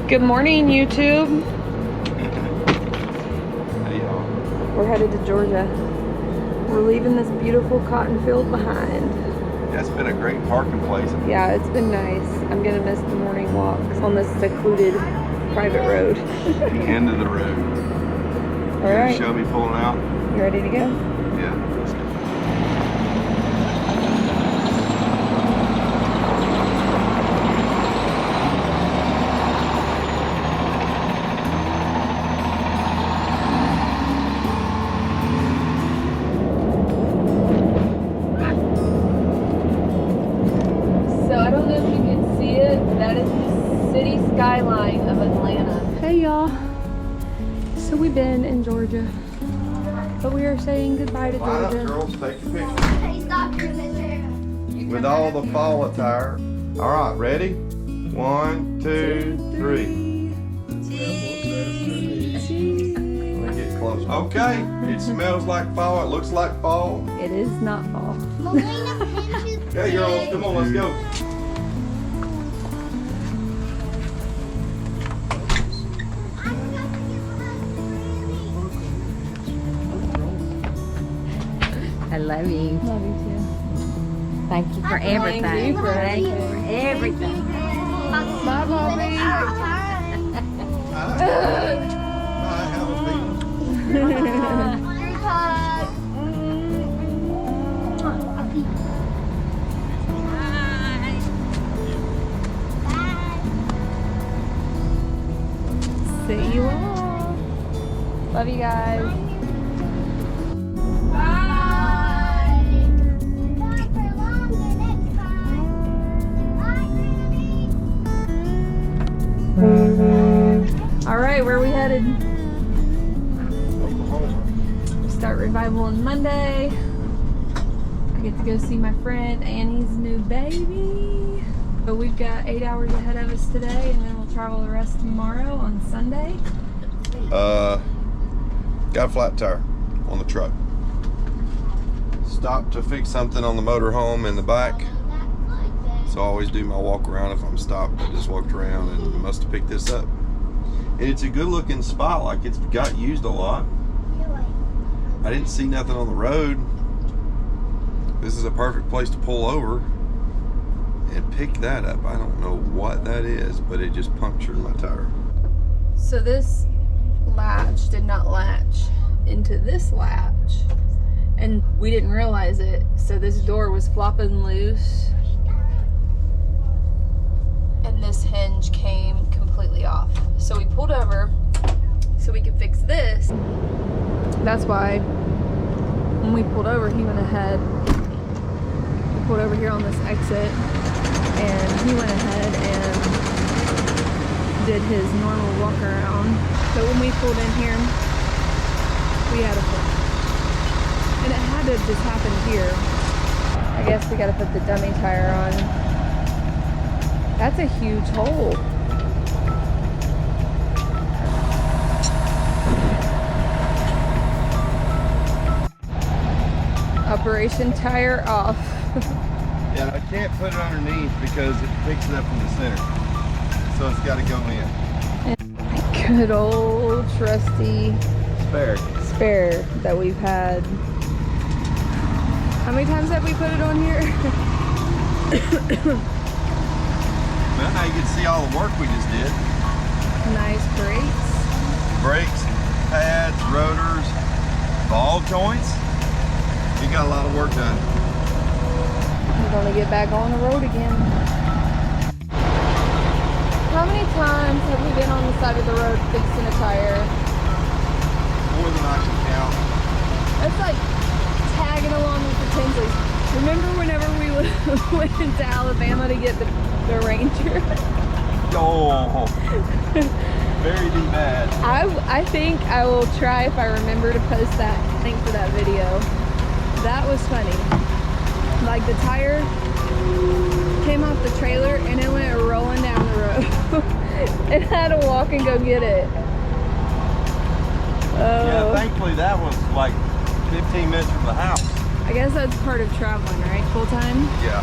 Good morning, YouTube. Hey, y'all. We're headed to Georgia. We're leaving this beautiful cotton field behind. That's been a great parking place. Yeah, it's been nice. I'm gonna miss the morning walks on this secluded private road. The end of the road. All right. Show me pulling out. You ready to go? Yeah, let's go. So I don't know if you can see it, but that is the city skyline of Atlanta. Hey y'all. So we've been in Georgia, but we are saying goodbye to Line up, Georgia. girls. Take a picture. With all the fall attire. All right, ready? 1, 2, 3. Let me get closer. Okay, it smells like fall. It looks like fall. It is not fall. Okay, girls, come on, let's go. I love you. Love you too. Thank you for everything. Thank you for everything. Bye, Bobby. Hi, have a seat. See you all. Love you guys. All right, where are we headed? Start revival on Monday. I get to go see my friend Annie's new baby. So we've got 8 hours ahead of us today, and then we'll travel the rest tomorrow on Sunday. Got a flat tire on the truck. Stopped to fix something on the motorhome in the back. So I always do my walk around if I'm stopped. I just walked around and must have picked this up. And it's a good looking spot, like it's got used a lot. I didn't see nothing on the road. This is a perfect place to pull over and pick that up. I don't know what that is, but it just punctured my tire. So this latch did not latch into this latch, and we didn't realize it. So this door was flopping loose, and this hinge came completely off. So we pulled over so we could fix this. That's why when we pulled over, he went ahead. We pulled over here on this exit, and he went ahead and did his normal walk around. But when we pulled in here, we had a flip. And it had to just happen here. I guess we gotta put the dummy tire on. That's a huge hole. Operation tire off. Yeah, I can't put it underneath because it picks it up in the center. So it's got to go in. Good old trusty spare that we've had. How many times have we put it on here? Well, now you can see all the work we just did. Nice brakes. Brakes, pads, rotors, ball joints. You got a lot of work done. We're gonna get back on the road again. How many times have we been on the side of the road fixing a tire? More than I can count. It's like tagging along with the Tinsleys. Remember whenever we went into Alabama to get the Ranger? Oh, very bad. I think I will try, if I remember, to post that link for that video. That was funny. Like the tire came off the trailer and it went rolling down the road. And I had to walk and go get it. Yeah, thankfully that was like 15 minutes from the house. I guess that's part of traveling, right? Full time? Yeah.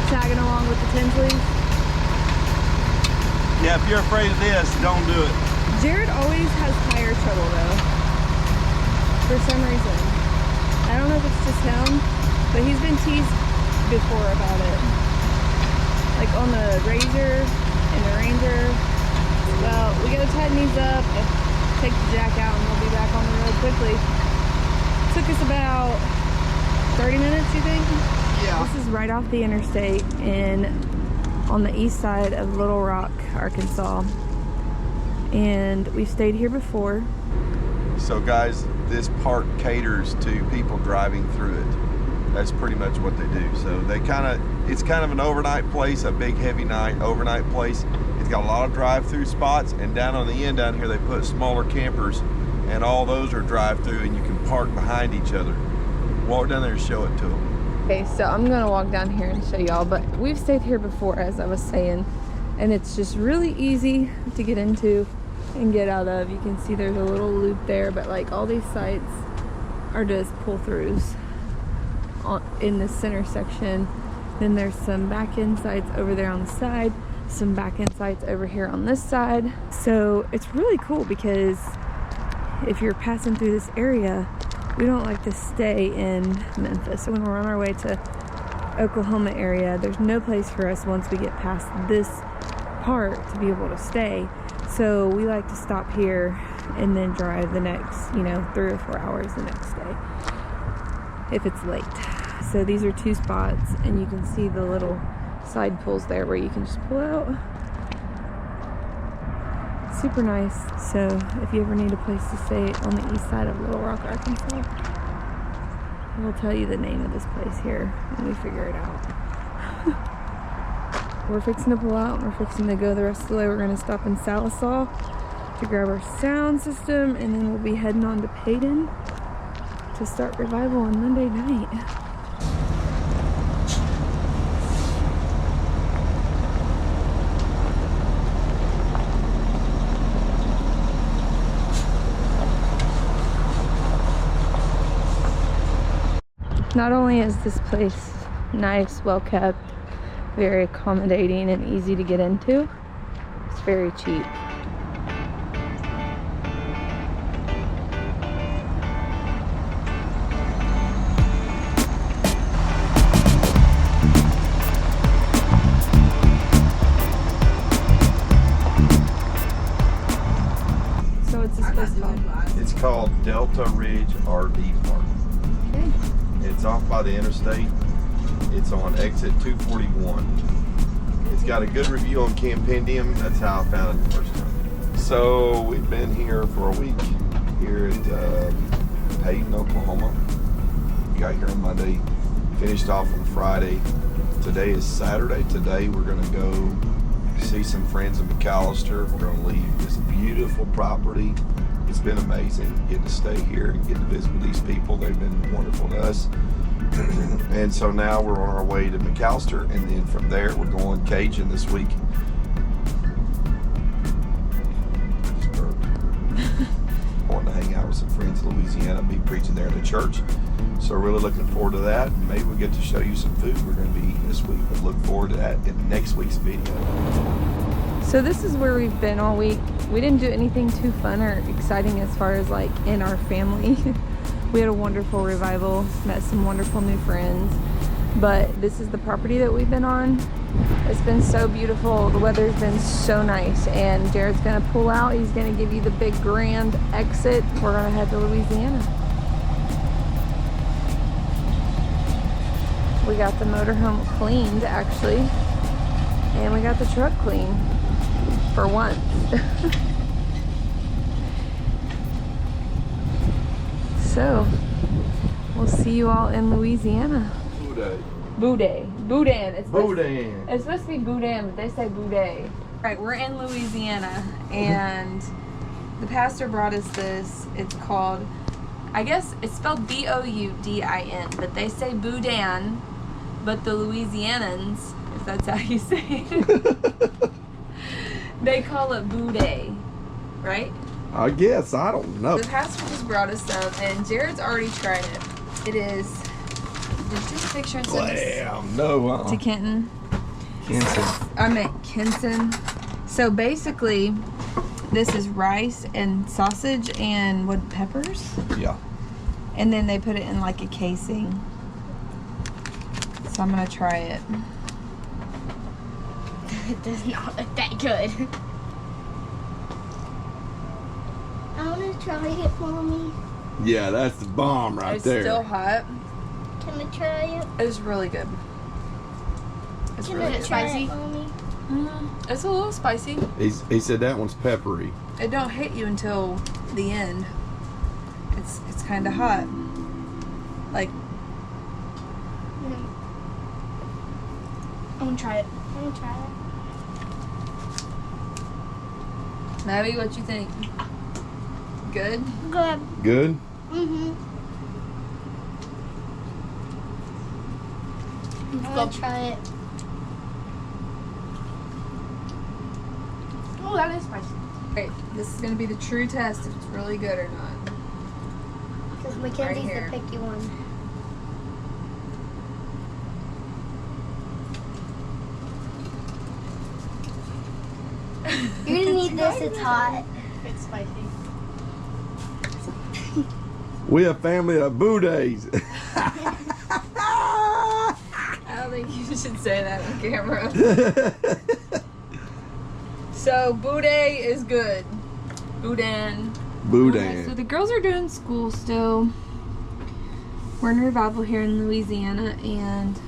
Tagging along with the Tinsleys? Yeah, Yeah, if you're afraid of this, don't do it. Jared always has tire trouble though, for some reason. I don't know if it's just him, but he's been teased before about it. Like on the Razor and the Ranger. Well, we gotta tighten these up and take the jack out and we'll be back on the road quickly. Took us about 30 minutes, you think? Yeah. This is right off the interstate on the east side of Little Rock, Arkansas. And we've stayed here before. So guys, this park caters to people driving through it. That's pretty much what they do. So it's kind of an overnight place, a big heavy overnight place. It's got a lot of drive-through spots, and down on the end down here they put smaller campers, and all those are drive-through, and you can park behind each other. Walk down there and show it to them. Okay, so I'm gonna walk down here and show y'all, but we've stayed here before, as I was saying, and it's just really easy to get into and get out of. You can see there's a little loop there, but like all these sites are just pull-throughs in the center section. Then there's some back-end sites over there on the side, some back-end sites over here on this side. So it's really cool because if you're passing through this area, we don't like to stay in Memphis. So when we're on our way to Oklahoma area, there's no place for us once we get past this part to be able to stay. So we like to stop here and then drive the next, 3 or 4 hours the next day if it's late. So these are 2 spots, and you can see the little side pulls there where you can just pull out. Super nice. So if you ever need a place to stay on the east side of Little Rock, Arkansas, we'll tell you the name of this place here when we figure it out. We're fixing to pull out and we're fixing to go the rest of the way. We're going to stop in Salisaw to grab our sound system, and then we'll be heading on to Payton to start revival on Monday night. Not only is this place nice, well kept, very accommodating and easy to get into, it's very cheap. So what's this place called? It's called Delta Ridge RV Park. Okay. It's off by the interstate. It's on exit 241. It's got a good review on Campendium. That's how I found it the first time. So we've been here for a week here at Payton, Oklahoma. We got here on Monday, finished off on Friday. Today is Saturday. Today we're going to go see some friends in McAllister. We're going to leave this beautiful property. It's been amazing getting to stay here and get to visit with these people. They've been wonderful to us. And so now we're on our way to McAllister, and then from there we're going CAJUN this week. I want to hang out with some friends in Louisiana, be preaching there in the church. So really looking forward to that. And maybe we'll get to show you some food we're going to be eating this week, but look forward to that in next week's video. So this is where we've been all week. We didn't do anything too fun or exciting as far as like in our family. We had a wonderful revival, met some wonderful new friends, but this is the property that we've been on. It's been so beautiful. The weather's been so nice, and Jared's gonna pull out. He's gonna give you the big grand exit. We're gonna head to Louisiana. We got the motorhome cleaned actually, and we got the truck clean for once. So, we'll see you all in Louisiana. Boudin. It's supposed to be boudin, but they say boudin. Right, we're in Louisiana, and the pastor brought us this. It's called, I guess it's spelled B-O-U-D-I-N, but they say boudin, but the Louisianans, if that's how you say it, they call it boudin, right? I guess, I don't know. The pastor just brought us some, and Jared's already tried it. It is, did you take a picture and send this No. to Kenton? Kenton. I meant Kenton. So basically, this is rice and sausage and what, peppers? Yeah. And then they put it in like a casing. So I'm gonna try it. It does not look that good. I want to try it, Mommy. Yeah, that's the bomb right It's there. still hot. Can I try it? It's really good. It's Can really I good. try Spicy. it, Mommy? It's a little spicy. He said that one's peppery. It don't hit you until the end. It's kind of hot. Like, I want to try it. I want to try it. Maddie, what you think? Good? Good. Good? Mm-hmm. I want to try it. Oh, that is spicy. Okay, this is gonna be the true test if it's really good or not. Because Mackenzie's here. the picky one. You're gonna need this, it's hot. It's spicy. We a family of boudays. I don't think you should say that on camera. So, boudin is good. Boudin. Boudin. So the girls are doing school still. We're in revival here in Louisiana, and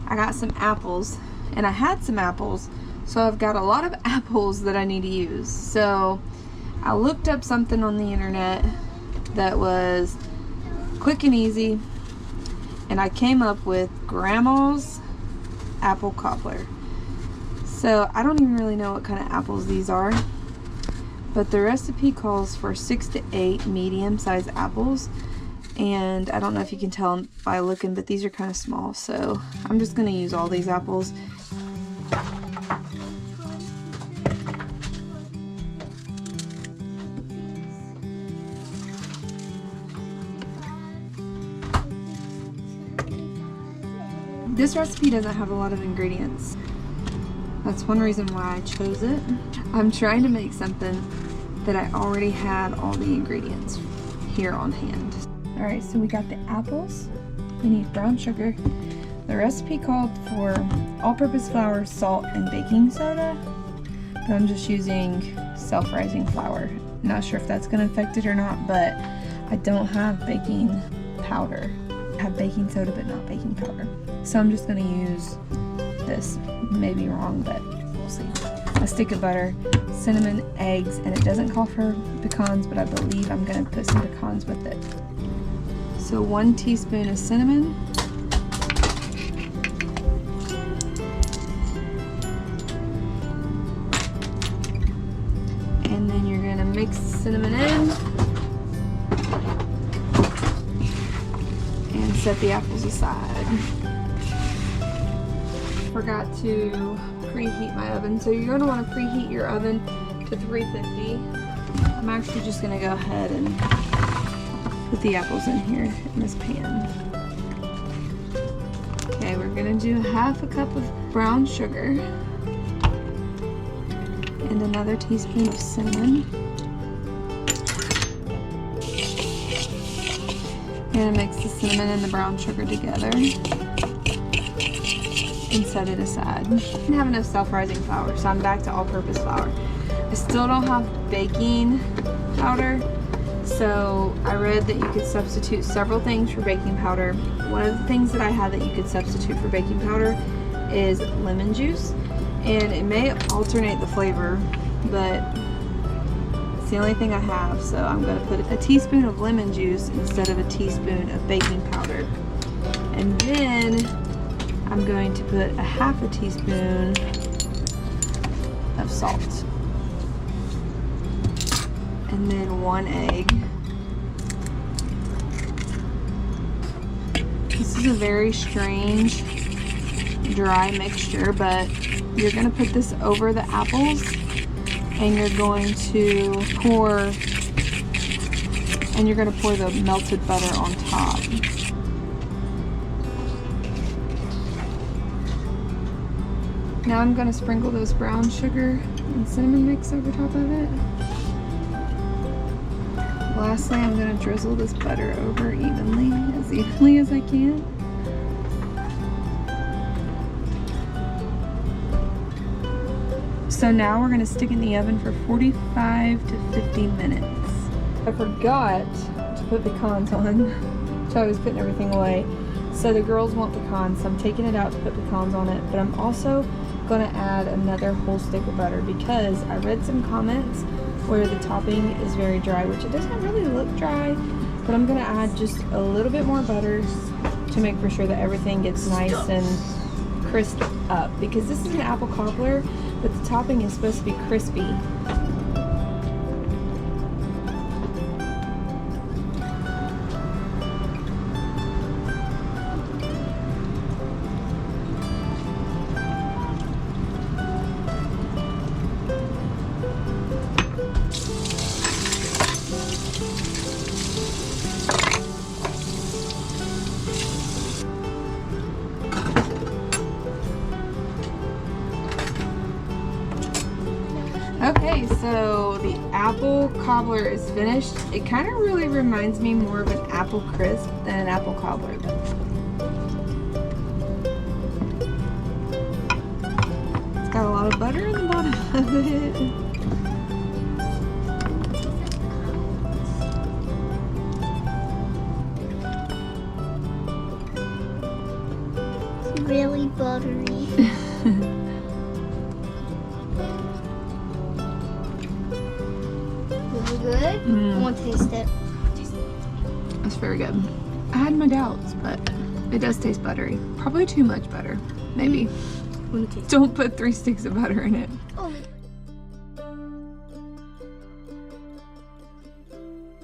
I got some apples, and I had some apples, so I've got a lot of apples that I need to use. So I looked up something on the internet that was quick and easy, and I came up with Grandma's Apple Cobbler. So I don't even really know what kind of apples these are, but the recipe calls for 6 to 8 medium-sized apples, and I don't know if you can tell by looking, but these are kind of small, so I'm just going to use all these apples. This recipe doesn't have a lot of ingredients. That's one reason why I chose it. I'm trying to make something that I already had all the ingredients here on hand. Alright, so we got the apples. We need brown sugar. The recipe called for all-purpose flour, salt, and baking soda, but I'm just using self-rising flour. Not sure if that's going to affect it or not, but I don't have baking powder. I have baking soda, but not baking powder. So I'm just going to use this. Maybe wrong, but we'll see. A stick of butter, cinnamon, eggs, and it doesn't call for pecans, but I believe I'm going to put some pecans with it. So 1 teaspoon of cinnamon, and then you're going to mix the cinnamon in and set the apples aside. Forgot to preheat my oven, so you're going to want to preheat your oven to 350. I'm actually just going to go ahead and put the apples in here in this pan. Okay, we're going to do 1/2 cup of brown sugar and another teaspoon of cinnamon. I'm going to mix the cinnamon and the brown sugar together and set it aside. I didn't have enough self-rising flour, so I'm back to all-purpose flour. I still don't have baking powder, so I read that you could substitute several things for baking powder. One of the things that I had that you could substitute for baking powder is lemon juice, and it may alternate the flavor, but it's the only thing I have, so I'm going to put a teaspoon of lemon juice instead of a teaspoon of baking powder. And then I'm going to put 1/2 teaspoon of salt. And then 1 egg. This is a very strange dry mixture, but you're going to put this over the apples and you're going to pour the melted butter on top. Now I'm going to sprinkle this brown sugar and cinnamon mix over top of it. Lastly, I'm gonna drizzle this butter over evenly as I can. So now we're gonna stick in the oven for 45 to 50 minutes. I forgot to put pecans on, so I was putting everything away. So the girls want pecans, so I'm taking it out to put pecans on it, but I'm also gonna add another whole stick of butter because I read some comments where the topping is very dry, which it doesn't really look dry, but I'm gonna add just a little bit more butter to make for sure that everything gets nice and crisp up, because this is an apple cobbler, but the topping is supposed to be crispy. Okay, so the apple cobbler is finished. It kind of really reminds me more of an apple crisp than an apple cobbler. It's got a lot of butter in the bottom of it. It's really buttery. Good? I want to taste it. That's very good. I had my doubts, but it does taste buttery. Probably too much butter, maybe. Let me taste it. Don't put 3 sticks of butter in it. Oh.